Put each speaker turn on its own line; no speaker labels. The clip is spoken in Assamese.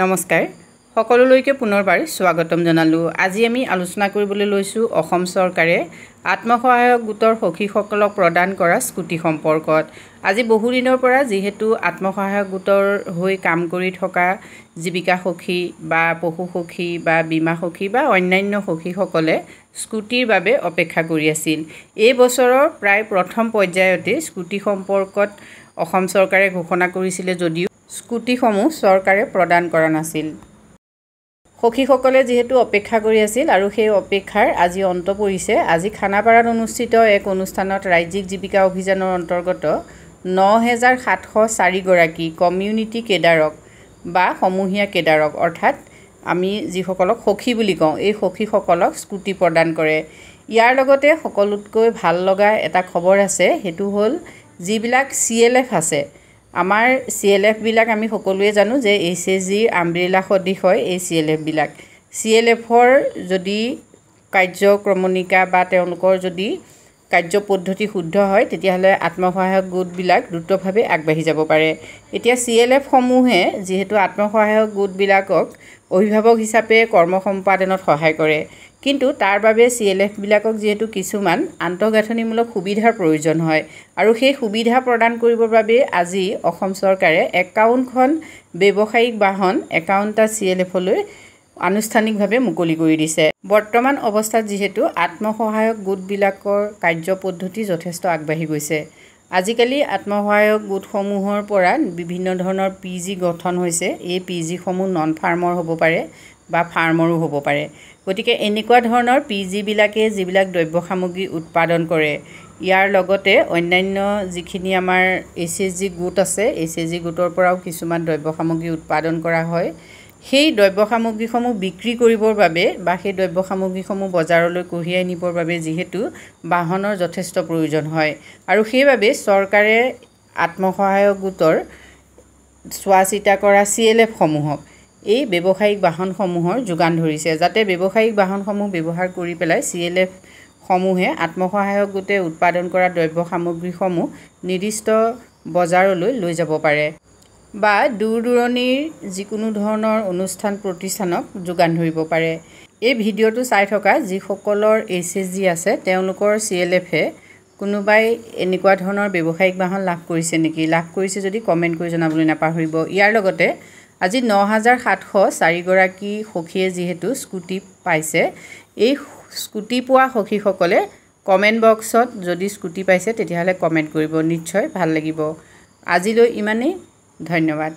নমস্কাৰ সকলোলৈকে পুনৰবাৰ স্বাগতম জনালো। আজি আমি আলোচনা কৰিবলৈ লৈছো অসম চৰকাৰে আত্মসহায়ক গোটৰ সখীসকলক প্ৰদান কৰা স্কুটি সম্পৰ্কত। আজি বহু দিনৰ পৰা যেহেতু আত্মসহায়ক গোটৰ হৈ কাম কৰি থকা জীৱিকা সখী বা পশু সখী বা বীমা সখী বা অন্যান্য সখীসকলে স্কুটিৰ বাবে অপেক্ষা কৰি আছিল। এই বছৰৰ প্ৰায় প্ৰথম পৰ্যায়তে স্কুটি সম্পৰ্কত অসম চৰকাৰে ঘোষণা কৰিছিল যদিও স্কুটিসমূহ চৰকাৰে প্ৰদান কৰা নাছিল। সখীসকলে যেহেতু অপেক্ষা কৰি আছিল আৰু সেই অপেক্ষাৰ আজি অন্ত পৰিছে। আজি খানাপাৰাত অনুষ্ঠিত এক অনুষ্ঠানত ৰাজ্যিক জীৱিকা অভিযানৰ অন্তৰ্গত ৯,৭০৪ গৰাকী কমিউনিটি কেডাৰক বা সমূহীয়া কেডাৰক অৰ্থাৎ আমি যিসকলক সখী বুলি কওঁ এই সখীসকলক স্কুটি প্ৰদান কৰে। ইয়াৰ লগতে সকলোতকৈ ভাল লগা এটা খবৰ আছে, সেইটো হ'ল যিবিলাক CLF আছে। আমাৰ CLF বিলাক আমি সকলোৱে জানো যে HSGৰ আমব্ৰেলা সদৃশ হয় এই CLF বিলাক। CLFৰ যদি কাৰ্যক্ৰমণিকা বা তেওঁলোকৰ যদি কাৰ্যপদ্ধতি শুদ্ধ হয় তেতিয়াহ'লে আত্মসহায়ক গোটবিলাক দ্ৰুতভাৱে আগবাঢ়ি যাব পাৰে। এতিয়া CLF সমূহে যিহেতু আত্মসহায়ক গোটবিলাকক অভিভাৱক হিচাপে কৰ্ম সম্পাদনত সহায় কৰে, কিন্তু তাৰ বাবে CLF বিলাকক যিহেতু কিছুমান আন্তঃগাঁথনিমূলক সুবিধাৰ প্ৰয়োজন হয় আৰু সেই সুবিধা প্ৰদান কৰিবৰ বাবে আজি অসম চৰকাৰে 51খন ব্যৱসায়িক বাহন 51টা CLFলৈ আনুষ্ঠানিকভাৱে মুকলি কৰি দিছে। বৰ্তমান অৱস্থাত যিহেতু আত্মসহায়ক গোটবিলাকৰ কাৰ্যপদ্ধতি যথেষ্ট আগবাঢ়ি গৈছে। আজিকালি আত্মসহায়ক গোটসমূহৰ পৰা বিভিন্ন ধৰণৰ PG গঠন হৈছে। এই PGসমূহ নন ফাৰ্মৰ হ'ব পাৰে বা ফাৰ্মৰো হ'ব পাৰে। গতিকে এনেকুৱা ধৰণৰ PGবিলাকে যিবিলাক দ্ৰব্য সামগ্ৰী উৎপাদন কৰে, ইয়াৰ লগতে অন্যান্য যিখিনি আমাৰ HSG গোট আছে, HSG গোটৰ পৰাও কিছুমান দ্ৰব্য সামগ্ৰী উৎপাদন কৰা হয়। সেই দ্ৰব্য সামগ্ৰীসমূহ বিক্ৰী কৰিবৰ বাবে বা সেই দ্ৰব্য সামগ্ৰীসমূহ বজাৰলৈ কঢ়িয়াই নিবৰ বাবে যিহেতু বাহনৰ যথেষ্ট প্ৰয়োজন হয় আৰু সেইবাবে চৰকাৰে আত্মসহায়ক গোটৰ চোৱা চিতা কৰা CLF সমূহক এই ব্যৱসায়িক বাহনসমূহৰ যোগান ধৰিছে, যাতে ব্যৱসায়িক বাহনসমূহ ব্যৱহাৰ কৰি পেলাই CLF সমূহে আত্মসহায়ক গোটে উৎপাদন কৰা দ্ৰব্য সামগ্ৰীসমূহ নিৰ্দিষ্ট বজাৰলৈ লৈ যাব পাৰে বা দূৰ দূৰণিৰ যিকোনো ধৰণৰ অনুষ্ঠান প্ৰতিষ্ঠানক যোগান ধৰিব পাৰে। এই ভিডিঅ'টো চাই থকা যিসকলৰ HSG আছে তেওঁলোকৰ CLFে কোনোবাই এনেকুৱা ধৰণৰ ব্যৱসায়িক বাহন লাভ কৰিছে নেকি? লাভ কৰিছে যদি কমেণ্ট কৰি জনাবলৈ নাপাহৰিব। ইয়াৰ লগতে আজি ৯,৭০৪ গৰাকী সখীয়ে যিহেতু স্কুটি পাইছে, এই স্কুটি পোৱা সখীসকলে কমেণ্ট বক্সত যদি স্কুটি পাইছে তেতিয়াহ'লে কমেণ্ট কৰিব, নিশ্চয় ভাল লাগিব। আজিলৈ ইমানেই, ধন্যবাদ।